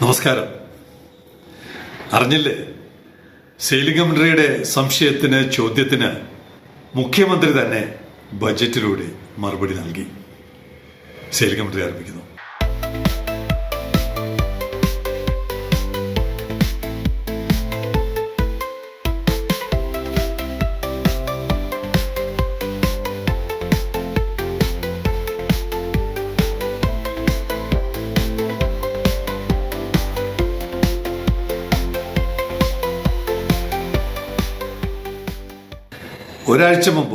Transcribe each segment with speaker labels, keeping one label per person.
Speaker 1: നമസ്കാരം. അറിഞ്ഞില്ലേ, സെയിലിംഗ് സംശയത്തിന്, ചോദ്യത്തിന് മുഖ്യമന്ത്രി തന്നെ ബജറ്റിലൂടെ മറുപടി നൽകി. സെയിലിംഗ് ആരംഭിക്കുന്നു.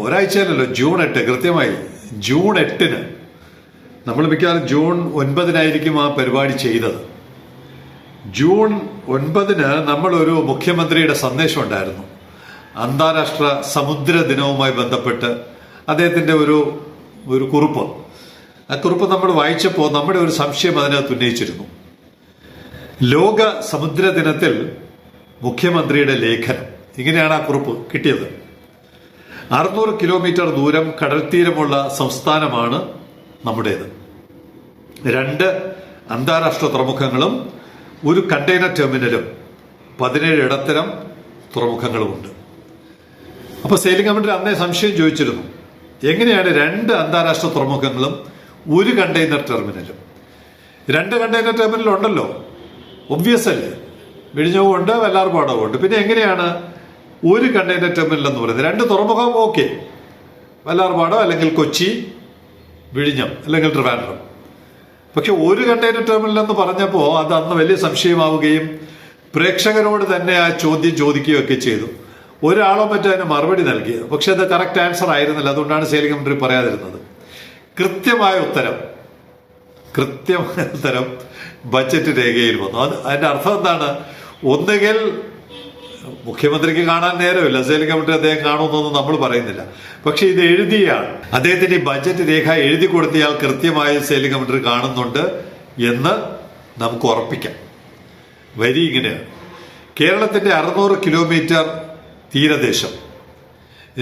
Speaker 1: ഒരാഴ്ചയല്ലല്ലോ, ജൂൺ 8, കൃത്യമായി ജൂൺ 8 നമ്മൾ മിക്കവാറും ജൂൺ 9 ആ പരിപാടി ചെയ്തത്. ജൂൺ 9 നമ്മളൊരു മുഖ്യമന്ത്രിയുടെ സന്ദേശം ഉണ്ടായിരുന്നു. അന്താരാഷ്ട്ര സമുദ്ര ദിനവുമായി ബന്ധപ്പെട്ട് അദ്ദേഹത്തിന്റെ ഒരു കുറിപ്പ്. ആ കുറിപ്പ് നമ്മൾ വായിച്ചപ്പോൾ നമ്മുടെ ഒരു സംശയം അതിനകത്ത് ഉന്നയിച്ചിരുന്നു. ലോക സമുദ്ര ദിനത്തിൽ മുഖ്യമന്ത്രിയുടെ ലേഖനം, ഇങ്ങനെയാണ് ആ കുറിപ്പ് കിട്ടിയത്. 600 കിലോമീറ്റർ ദൂരം കടൽത്തീരമുള്ള സംസ്ഥാനമാണ് നമ്മുടേത്. 2 അന്താരാഷ്ട്ര തുറമുഖങ്ങളും 1 കണ്ടെയ്നർ ടെർമിനലും 17 ഇടത്തരം തുറമുഖങ്ങളുമുണ്ട്. അപ്പൊ സെയിലിംഗ് കമ്പനി അന്നേ സംശയം ചോദിച്ചിരുന്നു, എങ്ങനെയാണ് 2 അന്താരാഷ്ട്ര തുറമുഖങ്ങളും 1 കണ്ടെയ്നർ ടെർമിനലും? 2 കണ്ടെയ്നർ ടെർമിനൽ ഉണ്ടല്ലോ, ഒബ്വിയസ് അല്ലേ? വിഴിഞ്ഞവും ഉണ്ട്, വെള്ളാർപാടവും ഉണ്ട്. പിന്നെ എങ്ങനെയാണ് 1 കണ്ടെയ്നർ ടെർമിനൽ എന്ന് പറയുന്നത്? 2 തുറമുഖം ഓക്കെ, വെള്ളാർപാടം അല്ലെങ്കിൽ കൊച്ചി, വിഴിഞ്ഞം അല്ലെങ്കിൽ ട്രിവാൻഡ്രം. പക്ഷെ 1 കണ്ടെയ്നർ ടെർമിനൽ എന്ന് പറഞ്ഞപ്പോൾ അത് അന്ന് വലിയ സംശയമാവുകയും പ്രേക്ഷകരോട് തന്നെ ആ ചോദ്യം ചോദിക്കുകയൊക്കെ ചെയ്തു. ഒരാളോ മറ്റോ അതിന് മറുപടി നൽകിയത്, പക്ഷെ അത് കറക്റ്റ് ആൻസർ ആയിരുന്നില്ല. അതുകൊണ്ടാണ് സെയിലിംഗ് കമ്പനി പറയാതിരുന്നത്. കൃത്യമായ ഉത്തരം ബജറ്റ് രേഖയിൽ വന്നു. അതിന്റെ അർത്ഥം എന്താണ്? ഒന്നുകിൽ മുഖ്യമന്ത്രിക്ക് കാണാൻ നേരമില്ല, സെയിലിംഗ് കമ്പനി അദ്ദേഹം കാണുമെന്നൊന്നും നമ്മൾ പറയുന്നില്ല. പക്ഷെ ഇത് എഴുതിയാണ്, അദ്ദേഹത്തിന് ഈ ബജറ്റ് രേഖ എഴുതി കൊടുത്തയാൾ കൃത്യമായി സെയിലിംഗ് കമ്പനി കാണുന്നുണ്ട് എന്ന് നമുക്ക് ഉറപ്പിക്കാം. വരി ഇങ്ങനെയാണ്: കേരളത്തിന്റെ 600 കിലോമീറ്റർ തീരദേശം,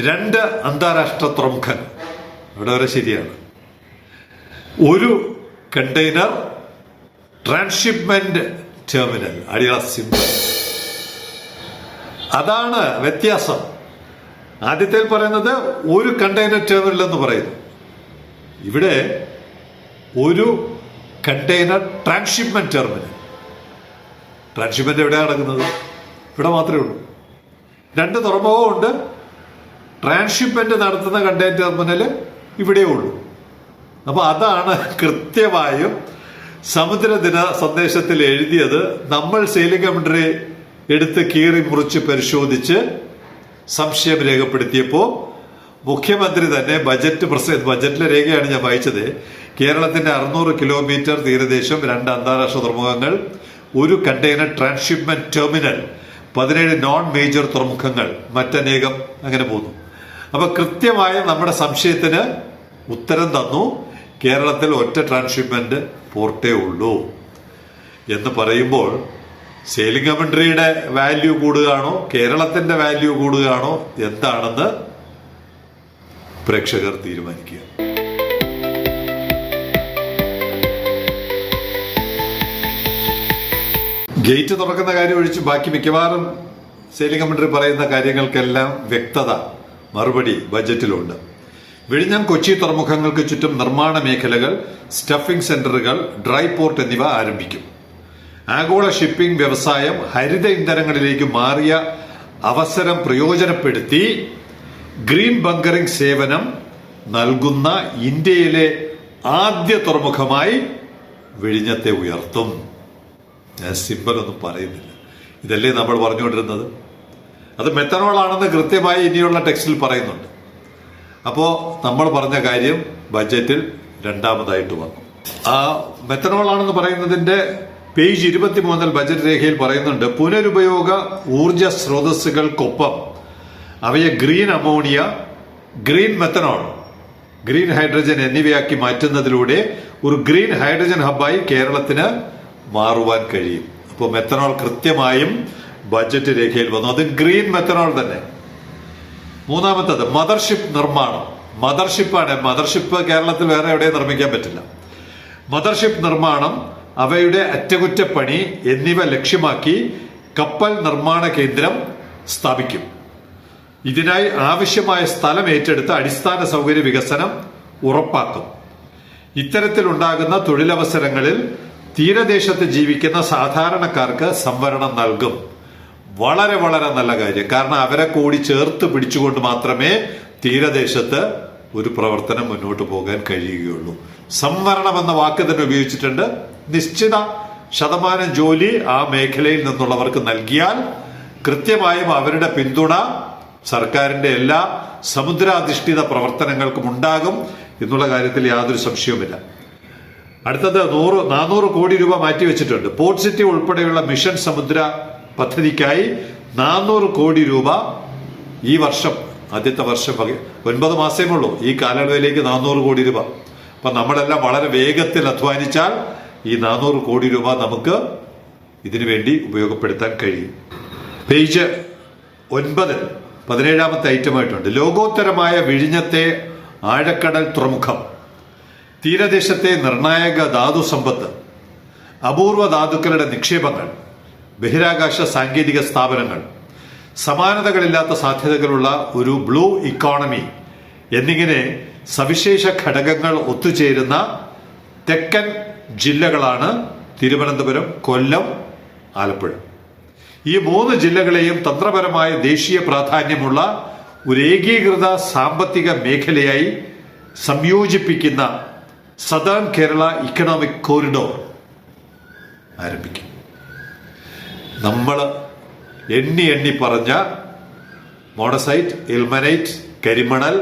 Speaker 1: 2 അന്താരാഷ്ട്ര തുറമുഖങ്ങൾ, അവിടെ വരെ ശരിയാണ്, 1 കണ്ടെയ്നർ ട്രാൻസ്ഷിപ്മെന്റ് ടെർമിനൽ, അടിയാള സിമ്പിൾ. അതാണ് വ്യത്യാസം. ആദ്യത്തിൽ പറയുന്നത് 1 കണ്ടെയ്നർ ടെർമിനൽ എന്ന് പറയുന്നു, ഇവിടെ 1 കണ്ടെയ്നർ ട്രാൻസ്ഷിപ്മെന്റ് ടെർമിനൽ. ട്രാൻസ്ഷിപ്മെന്റ് എവിടെയാണ് നടക്കുന്നത്? ഇവിടെ മാത്രമേ ഉള്ളൂ. 2 തുറമുഖമുണ്ട്, ട്രാൻസ്ഷിപ്മെന്റ് നടത്തുന്ന കണ്ടെയ്നർ ടെർമിനൽ ഇവിടെ ഉള്ളൂ. അപ്പൊ അതാണ് കൃത്യമായും സമുദ്രദിന സന്ദേശത്തിൽ എഴുതിയത്. നമ്മൾ സെയിലിംഗ് കമ്പനി എടുത്ത് കീറി മുറിച്ച് പരിശോധിച്ച് സംശയം രേഖപ്പെടുത്തിയപ്പോൾ മുഖ്യമന്ത്രി തന്നെ ബജറ്റിലെ രേഖയാണ് ഞാൻ വായിച്ചത്. കേരളത്തിന്റെ 600 കിലോമീറ്റർ തീരദേശം, 2 അന്താരാഷ്ട്ര തുറമുഖങ്ങൾ, 1 container transshipment terminal, 17 non major തുറമുഖങ്ങൾ, മറ്റനേകം, അങ്ങനെ പോകുന്നു. അപ്പൊ കൃത്യമായ നമ്മുടെ സംശയത്തിന് ഉത്തരം തന്നു. കേരളത്തിൽ 1 ട്രാൻസ്ഷിപ്മെന്റ് പോർട്ടേ ഉള്ളൂ എന്ന് പറയുമ്പോൾ സെയിലിംഗ് കമ്പനിയുടെ വാല്യൂ കൂടുകയാണോ, കേരളത്തിന്റെ വാല്യൂ കൂടുകയാണോ, എന്താണെന്ന് പ്രേക്ഷകർ തീരുമാനിക്കുക. ഗേറ്റ് തുറക്കുന്ന കാര്യം ഒഴിച്ച് ബാക്കി മിക്കവാറും സെയിലിംഗ് കമ്പനി പറയുന്ന കാര്യങ്ങൾക്കെല്ലാം വ്യക്തത, മറുപടി ബജറ്റിലുണ്ട്. വിഴിഞ്ഞം, കൊച്ചി തുറമുഖങ്ങൾക്ക് ചുറ്റും നിർമ്മാണ മേഖലകൾ, സ്റ്റഫിംഗ് സെന്ററുകൾ, ഡ്രൈ പോർട്ട് എന്നിവ ആരംഭിക്കും. ആഗോള ഷിപ്പിംഗ് വ്യവസായം ഹരിത ഇന്ധനങ്ങളിലേക്ക് മാറിയ അവസരം പ്രയോജനപ്പെടുത്തി ഗ്രീൻ ബങ്കറിംഗ് സേവനം നൽകുന്ന ഇന്ത്യയിലെ ആദ്യ തുറമുഖമായി വിഴിഞ്ഞത്തെ ഉയർത്തും. ഞാൻ സിമ്പിൾ ഒന്നും പറയുന്നില്ല, ഇതല്ലേ നമ്മൾ പറഞ്ഞുകൊണ്ടിരുന്നത്. അത് മെത്തനോൾ ആണെന്ന് കൃത്യമായി ഇനിയുള്ള ടെക്സ്റ്റിൽ പറയുന്നുണ്ട്. അപ്പോ നമ്മൾ പറഞ്ഞ കാര്യം ബജറ്റിൽ രണ്ടാമതായിട്ട് വന്നു. ആ മെത്തനോൾ ആണെന്ന് പറയുന്നതിന്റെ പേജ് 23 ബജറ്റ് രേഖയിൽ പറയുന്നുണ്ട്, പുനരുപയോഗ ഊർജ സ്രോതസ്സുകൾക്കൊപ്പം അവയെ green ammonia, green methanol, green hydrogen എന്നിവയാക്കി മാറ്റുന്നതിലൂടെ ഒരു ഗ്രീൻ ഹൈഡ്രജൻ ഹബ്ബായി കേരളത്തിന് മാറുവാൻ കഴിയും. അപ്പോൾ മെത്തനോൾ കൃത്യമായും ബജറ്റ് രേഖയിൽ വന്നു. അത് ഗ്രീൻ മെത്തനോൾ തന്നെ. മൂന്നാമത്തത് മദർഷിപ്പ് നിർമ്മാണം. മദർഷിപ്പ് കേരളത്തിൽ വേറെ എവിടെയും നിർമ്മിക്കാൻ പറ്റില്ല. മദർഷിപ്പ് നിർമ്മാണം അവയുടെ അറ്റകുറ്റപ്പണി എന്നിവ ലക്ഷ്യമാക്കി കപ്പൽ നിർമ്മാണ കേന്ദ്രം സ്ഥാപിക്കും. ഇതിനായി ആവശ്യമായ സ്ഥലം ഏറ്റെടുത്ത് അടിസ്ഥാന സൗകര്യ വികസനം ഉറപ്പാക്കും. ഇത്തരത്തിലുണ്ടാകുന്ന തൊഴിലവസരങ്ങളിൽ തീരദേശത്ത് ജീവിക്കുന്ന സാധാരണക്കാർക്ക് സംവരണം നൽകും. വളരെ വളരെ നല്ല കാര്യം. കാരണം അവരെ കൂടി ചേർത്ത് പിടിച്ചുകൊണ്ട് മാത്രമേ തീരദേശത്ത് ഒരു പ്രവർത്തനം മുന്നോട്ട് പോകാൻ കഴിയുകയുള്ളൂ. സംവരണം എന്ന വാക്ക് തന്നെ ഉപയോഗിച്ചിട്ടുണ്ട്. നിശ്ചിത ശതമാനം ജോലി ആ മേഖലയിൽ നിന്നുള്ളവർക്ക് നൽകിയാൽ കൃത്യമായും അവരുടെ പിന്തുണ സർക്കാരിന്റെ എല്ലാ സമുദ്രാധിഷ്ഠിത പ്രവർത്തനങ്ങൾക്കും ഉണ്ടാകും എന്നുള്ള കാര്യത്തിൽ യാതൊരു സംശയവുമില്ല. അടുത്തത് 400 കോടി രൂപ മാറ്റിവെച്ചിട്ടുണ്ട്. പോർട്ട് സിറ്റി ഉൾപ്പെടെയുള്ള മിഷൻ സമുദ്ര പദ്ധതിക്കായി 400 കോടി രൂപ ഈ വർഷം, ആദ്യത്തെ വർഷം 9 മാസമേ ഉള്ളൂ, ഈ കാലയളവിലേക്ക് 400 കോടി രൂപ. അപ്പൊ നമ്മളെല്ലാം വളരെ വേഗത്തിൽ അധ്വാനിച്ചാൽ ഈ 400 കോടി രൂപ നമുക്ക് ഇതിനു വേണ്ടി ഉപയോഗപ്പെടുത്താൻ കഴിയും. പേജ് 9 17ാമത്തെ ഐറ്റമായിട്ടുണ്ട്. ലോകോത്തരമായ വിഴിഞ്ഞത്തെ ആഴക്കടൽ തുറമുഖം, തീരദേശത്തെ നിർണായക ധാതു സമ്പത്ത്, അപൂർവ ധാതുക്കളുടെ നിക്ഷേപങ്ങൾ, ബഹിരാകാശ സാങ്കേതിക സ്ഥാപനങ്ങൾ, സമാനതകളില്ലാത്ത സാധ്യതകളുള്ള ഒരു ബ്ലൂ ഇക്കോണമി എന്നിങ്ങനെ സവിശേഷ ഘടകങ്ങൾ ഒത്തുചേരുന്ന തെക്കൻ ജില്ലകളാണ് തിരുവനന്തപുരം, കൊല്ലം, ആലപ്പുഴ. ഈ 3 ജില്ലകളെയും തന്ത്രപരമായ ദേശീയ പ്രാധാന്യമുള്ള ഒരു ഏകീകൃത സാമ്പത്തിക മേഖലയായി സംയോജിപ്പിക്കുന്ന സദേൺ കേരള ഇക്കണോമിക് കോറിഡോർ ആരംഭിക്കും. നമ്മൾ എണ്ണി പറഞ്ഞ മോണസൈറ്റ്, ഇൽമനൈറ്റ്, കരിമണൽ,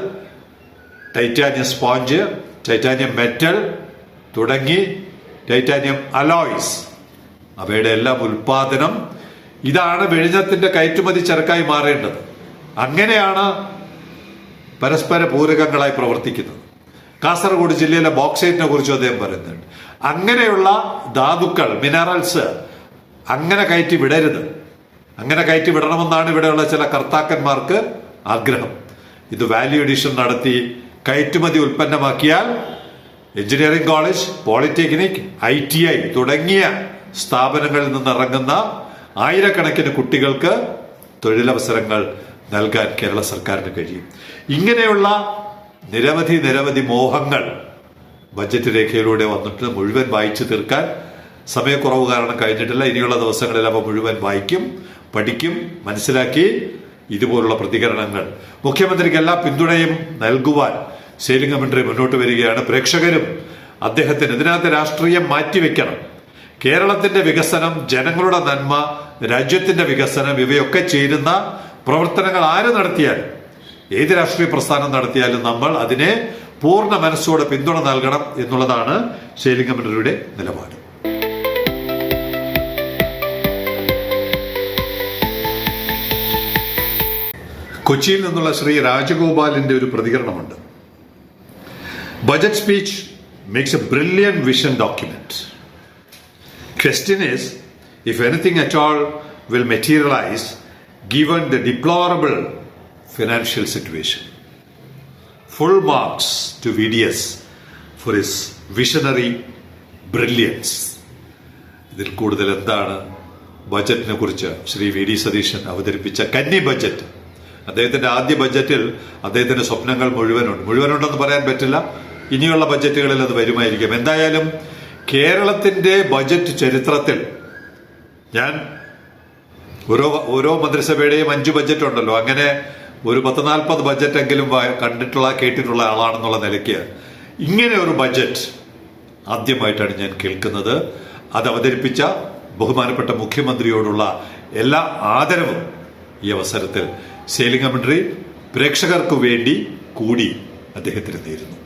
Speaker 1: ടൈറ്റാനിയം സ്പോഞ്ച്, ടൈറ്റാനിയം മെറ്റൽ തുടങ്ങി ടൈറ്റാനിയം അലോയ്സ്, അവയുടെ എല്ലാം ഉൽപാദനം, ഇതാണ് വിഴിഞ്ഞത്തിന്റെ കയറ്റുമതി ചരക്കായി മാറേണ്ടത്. അങ്ങനെയാണ് പരസ്പര പൂരകങ്ങളായി പ്രവർത്തിക്കുന്നത്. കാസർഗോഡ് ജില്ലയിലെ ബോക്സൈറ്റിനെ കുറിച്ചും അദ്ദേഹം പറയുന്നുണ്ട്. അങ്ങനെയുള്ള ധാതുക്കൾ, മിനറൽസ് അങ്ങനെ കയറ്റി വിടരുത്. അങ്ങനെ കയറ്റി വിടണമെന്നാണ് ഇവിടെയുള്ള ചില കർത്താക്കന്മാർക്ക് ആഗ്രഹം. ഇത് വാല്യൂ എഡിഷൻ നടത്തി കയറ്റുമതി ഉൽപ്പന്നമാക്കിയാൽ എഞ്ചിനീയറിംഗ് കോളേജ്, പോളിടെക്നിക്, ITI തുടങ്ങിയ സ്ഥാപനങ്ങളിൽ നിന്നിറങ്ങുന്ന ആയിരക്കണക്കിന് കുട്ടികൾക്ക് തൊഴിലവസരങ്ങൾ നൽകാൻ കേരള സർക്കാരിന് കഴിയും. ഇങ്ങനെയുള്ള നിരവധി മോഹങ്ങൾ ബജറ്റ് രേഖയിലൂടെ വന്നിട്ട് മുഴുവൻ വായിച്ചു തീർക്കാൻ സമയക്കുറവ് കാരണം കഴിഞ്ഞിട്ടില്ല. ഇനിയുള്ള ദിവസങ്ങളിൽ അവ മുഴുവൻ വായിക്കും, പഠിക്കും, മനസ്സിലാക്കി ഇതുപോലുള്ള പ്രതികരണങ്ങൾ മുഖ്യമന്ത്രിക്ക് എല്ലാ പിന്തുണയും നൽകുവാൻ സെയിലിംഗ് കമന്ററി മുന്നോട്ട് വരികയാണ്. പ്രേക്ഷകരും അദ്ദേഹത്തിന് ഇതിനകത്ത് രാഷ്ട്രീയം മാറ്റിവെക്കണം. കേരളത്തിന്റെ വികസനം, ജനങ്ങളുടെ നന്മ, രാജ്യത്തിന്റെ വികസനം ഇവയൊക്കെ ചേരുന്ന പ്രവർത്തനങ്ങൾ ആര് നടത്തിയാലും, ഏത് രാഷ്ട്രീയ പ്രസ്ഥാനം നടത്തിയാലും നമ്മൾ അതിനെ പൂർണ്ണ മനസ്സോടെ പിന്തുണ നൽകണം എന്നുള്ളതാണ് സെയിലിംഗ് കമന്ററിയുടെ നിലപാട്. കൊച്ചിയിൽ നിന്നുള്ള ശ്രീ രാജഗോപാലിന്റെ ഒരു പ്രതികരണമുണ്ട്. Budget speech makes a brilliant vision document. Question is, if anything at all will materialize given the deplorable financial situation. Full marks to VDS for his visionary brilliance. ഇതിൽ കൂടുതൽ എന്താണ് ബജറ്റിനെ കുറിച്ച് ശ്രീ VD സതീശൻ അവതരിപ്പിച്ച കന്നി ബജറ്റ്. അദ്ദേഹത്തിന്റെ ആദ്യ ബജറ്റിൽ അദ്ദേഹത്തിന്റെ സ്വപ്നങ്ങൾ മുഴുവനുണ്ടെന്ന് പറയാൻ പറ്റില്ല. ഇനിയുള്ള ബജറ്റുകളിൽ അത് വരുമായിരിക്കും. എന്തായാലും കേരളത്തിന്റെ ബജറ്റ് ചരിത്രത്തിൽ ഞാൻ ഓരോ മന്ത്രിസഭയുടെയും 5 ബജറ്റ് ഉണ്ടല്ലോ, അങ്ങനെ ഒരു 10-40 ബജറ്റ് എങ്കിലും കേട്ടിട്ടുള്ള ആളാണെന്നുള്ള നിലയ്ക്ക് ഇങ്ങനെ ഒരു ബജറ്റ് ആദ്യമായിട്ടാണ് ഞാൻ കേൾക്കുന്നത്. അത് അവതരിപ്പിച്ച ബഹുമാനപ്പെട്ട മുഖ്യമന്ത്രിയോടുള്ള എല്ലാ ആദരവും ഈ അവസരത്തിൽ സെയിലിംഗ് കമന്ററി പ്രേക്ഷകർക്ക് വേണ്ടി കൂടി അദ്ദേഹത്തിന് നേരുന്നു.